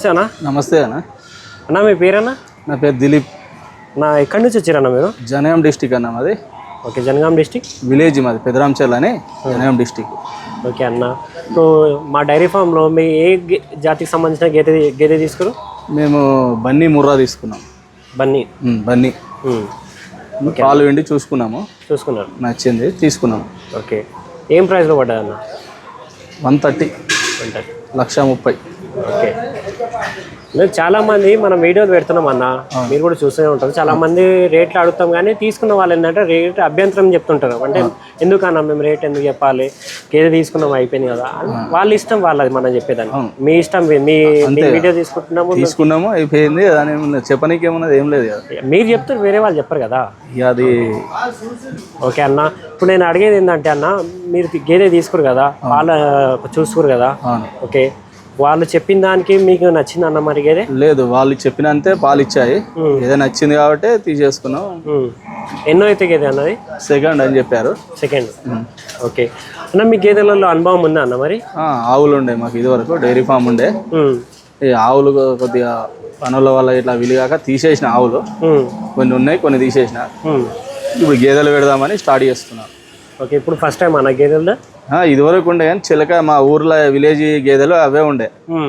నమస్తే అన్న. నమస్తే అన్న. అన్న మీ పేరన్నా? నా పేరు దిలీప్. ఎక్కడి నుంచి వచ్చారన్న మీరు? జనగాం డిస్టిక్ అన్న మాది. ఓకే, జనగాం డిస్టిక్ విలేజ్ మాది పెదరాంచల్ అని జనగాం డిస్టిక్. ఓకే అన్న, ఇప్పుడు మా డైరీ ఫామ్లో మీ ఏ జాతికి సంబంధించిన గేదె తీసుకురు? మేము బన్నీ ముర్రా తీసుకున్నాం. బన్నీ పాలు వెండి చూసుకున్నారు, నచ్చింది తీసుకున్నాము. ఓకే, ఏం ప్రైస్లో పడ్డదన్న? 130, 130,000. ఓకే, మేము చాలామంది మనం వీడియోలు పెడుతున్నాం అన్న, మీరు కూడా చూస్తూనే ఉంటారు. చాలామంది రేట్లు అడుగుతాం కానీ తీసుకున్న వాళ్ళు ఏంటంటే రేట్ అభ్యంతరం చెప్తుంటారు. అంటే ఎందుకన్నా మేము రేట్ ఎందుకు చెప్పాలి, గేదె తీసుకున్నాం అయిపోయింది కదా, వాళ్ళ ఇష్టం వాళ్ళది, మనం చెప్పేదాన్ని. మీ ఇష్టం, మీ వీడియో తీసుకున్నాము అయిపోయింది, చెప్పనీకి ఏమన్నది ఏం లేదు కదా. మీరు చెప్తారు, వేరే వాళ్ళు చెప్పరు కదా అది. ఓకే అన్న, ఇప్పుడు నేను అడిగేది ఏంటంటే అన్న, మీరు గేదె తీసుకురు కదా, వాళ్ళ చూసుకోరు కదా. ఓకే, వాళ్ళు చెప్పిన దానికి మీకు నచ్చింది అన్న మరి గేదె? లేదు, వాళ్ళు చెప్పినంతే పాలు ఇచ్చాయి, ఏదో నచ్చింది కాబట్టి తీసేసుకున్నాం. ఎన్నో అయితే గేదె అన్నది? సెకండ్ అని చెప్పారు. సెకండ్. ఓకే అన్న, మీ గేదెలలో అనుభవం ఉందా అన్న మరి? ఆవులు ఉండే మాకు, ఇది వరకు డైరీ ఫామ్ ఉండే. ఈ ఆవులు కొద్దిగా పనుల వల్ల ఇట్లా విలుగాక తీసేసిన ఆవులు కొన్ని ఉన్నాయి, కొన్ని తీసేసిన. ఇప్పుడు గేదెలు పెడదామని స్టార్ట్ చేస్తున్నాం. ఓకే, ఇప్పుడు ఫస్ట్ టైం అన్న గేదెలు? ఇది వరకు ఉండే కానీ చిలక మా ఊర్లో విలేజ్ గేదెలు అవే ఉండే.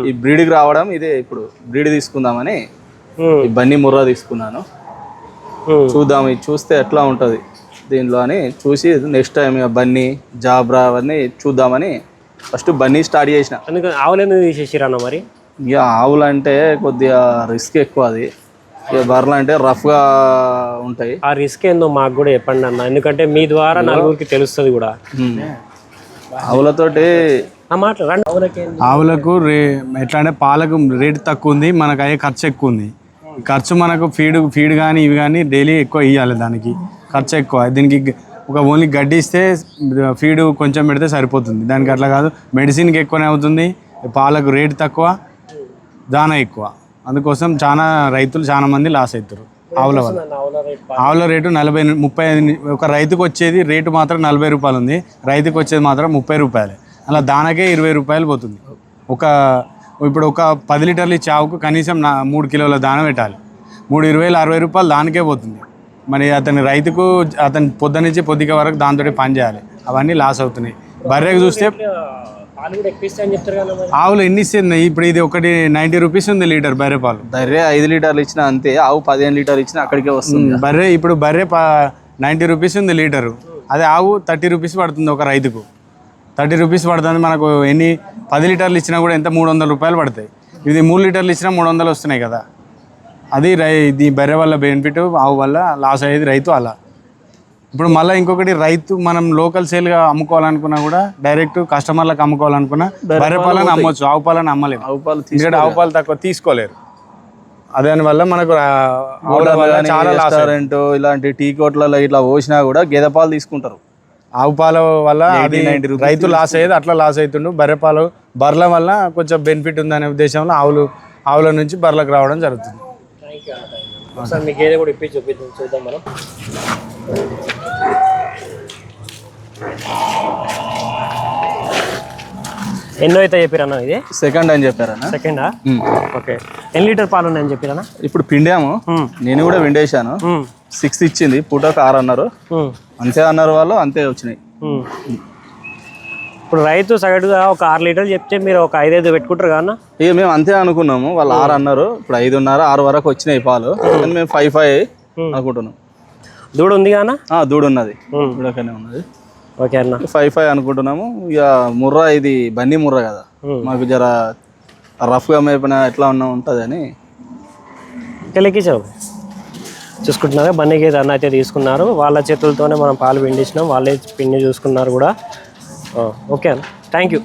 ఈ బ్రీడ్కి రావడం ఇదే, ఇప్పుడు బ్రీడ్ తీసుకుందామని ఈ బన్నీ ముర్రా తీసుకున్నాను. చూద్దాం, ఇది చూస్తే ఎట్లా ఉంటుంది దీనిలో అని చూసి నెక్స్ట్ టైం ఇక బన్నీ జాబ్రా అవన్నీ చూద్దామని ఫస్ట్ బన్నీ స్టార్ట్ చేసిన. అందుకని ఆవులు ఎందుకు తీసేసిరన్న మరి? ఇక ఆవులు అంటే కొద్దిగా రిస్క్ ఎక్కువ, అది ఇక బర్రెలు అంటే రఫ్గా ఉంటాయి. ఆ రిస్క్ ఏందో మాకు కూడా చెప్పండి అన్న, ఎందుకంటే మీ ద్వారా నలుగురికి తెలుస్తుంది కూడా. ఆవులతోటి ఆవులకు ఎట్లా అంటే పాలకు రేటు తక్కువ ఉంది, మనకు అయ్యే ఖర్చు ఎక్కువ ఉంది. ఖర్చు మనకు ఫీడ్ కానీ ఇవి కానీ డైలీ ఎక్కువ ఇవ్వాలి, దానికి ఖర్చు ఎక్కువ. దీనికి ఒక ఓన్లీ గడ్డి ఇస్తే ఫీడ్ కొంచెం పెడితే సరిపోతుంది, దానికి అట్లా కాదు. మెడిసిన్కి ఎక్కువనే అవుతుంది, పాలకు రేటు తక్కువ, దానా ఎక్కువ. అందుకోసం రైతులు చాలా మంది లాస్ అవుతారు ఆవుల వల్ల. ఆవుల రేటు 35 ఒక రైతుకు వచ్చేది రేటు మాత్రం 40 రూపాయలు ఉంది, రైతుకు వచ్చేది మాత్రం 30 రూపాయలే. అలా దానకే 20 రూపాయలు పోతుంది. ఇప్పుడు ఒక 10 లీటర్లు ఇచ్చే ఆవుకు కనీసం 3 కిలోల దాన పెట్టాలి, 3 20 60 రూపాయలు దానికే పోతుంది. మరి రైతుకు పొద్దునుంచి పొద్దుక వరకు దాంతో పని చేయాలి, అవన్నీ లాస్ అవుతున్నాయి. బర్రెకు చూస్తే ఆవులు ఎన్ని ఇస్తుంది, ఇప్పుడు ఇది ఒకటి 90 రూపీస్ ఉంది లీటర్ బర్రె పాలు. బర్రె 5 లీటర్లు ఇచ్చినా అంతే, ఆవు 15 లీటర్లు ఇచ్చినా అక్కడికే వస్తుంది. బర్రె 90 రూపీస్ ఉంది లీటరు, అదే ఆవు 30 రూపీస్ పడుతుంది ఒక రైతుకు. 30 రూపీస్ పడుతుంది. మనకు 10 లీటర్లు ఇచ్చినా కూడా ఎంత 300 రూపాయలు పడతాయి. ఇది 3 లీటర్లు ఇచ్చినా 300 వస్తున్నాయి కదా. అది ఇది బర్రె వల్ల బెనిఫిట్, ఆవు వల్ల లాస్ అయ్యేది రైతు. అలా ఇప్పుడు మళ్ళీ ఇంకొకటి, రైతు మనం లోకల్ సేల్గా అమ్ముకోవాలనుకున్నా కూడా, డైరెక్ట్ కస్టమర్లకు అమ్ముకోవాలనుకున్నా బర్రె పాలను అమ్మొచ్చు, ఆవు పాలను అమ్మలేము. ఎందుకంటే ఆవు పాలు తక్కువ తీసుకోలేరు. దానివల్ల మనకు చాలా రెస్టారెంట్ ఇలాంటి టీ కోట్లలో ఇట్లా పోసినా కూడా గేదె పాలు తీసుకుంటారు. ఆవు పాల వల్ల అది రైతు లాస్ అయ్యేది, అట్లా లాస్ అవుతుండు. బర్రెల వల్ల కొంచెం బెనిఫిట్ ఉందనే ఉద్దేశంలో ఆవుల నుంచి బర్రెలకు రావడం జరుగుతుంది. మీ గేదె కూడా ఇప్పి చూద్దాం మనం. ఎన్నో అయితే చెప్పారన్నా? ఇది సెకండ్ అని చెప్పారన్నా. సెకండా? ఓకే, ఎన్ని లీటర్ పాలు ఉన్నాయని చెప్పారన్నా? ఇప్పుడు పిండాము, నేను కూడా విండేశాను. 6 ఇచ్చింది, పూటకు 6 అన్నారు. అంతే అన్నారు వాళ్ళు, అంతే వచ్చినాయి. ఇప్పుడు రైతు సగటుగా ఒక 6 లీటర్లు చెప్తే మీరు ఒక 5 పెట్టుకుంటారు కదా? ఇక మేము అంతే అనుకున్నాము, వాళ్ళు 6 అన్నారు. ఇప్పుడు 5.5 6 వరకు వచ్చినాయి పాలు, కానీ మేము 5 అనుకుంటున్నాం. దూడ ఉంది కానా? దూడ ఉన్నది, దూడకనే ఉన్నది. ఓకే అన్న, 5 అనుకుంటున్నాము. ఇక ముర్రా, ఇది బన్నీ ముర్రా కదా, మాకు జర రఫ్గా మేపిన ఎట్లా ఉంటుంది అని లెక్కించావు. చూసుకుంటున్నారా, బన్నీ గేదె అన్న అయితే తీసుకున్నారు. వాళ్ళ చేతులతోనే మనం పాలు పిండించినాం, వాళ్ళే పిండి చూసుకున్నారు కూడా. ఓకే అన్న, థ్యాంక్ యూ.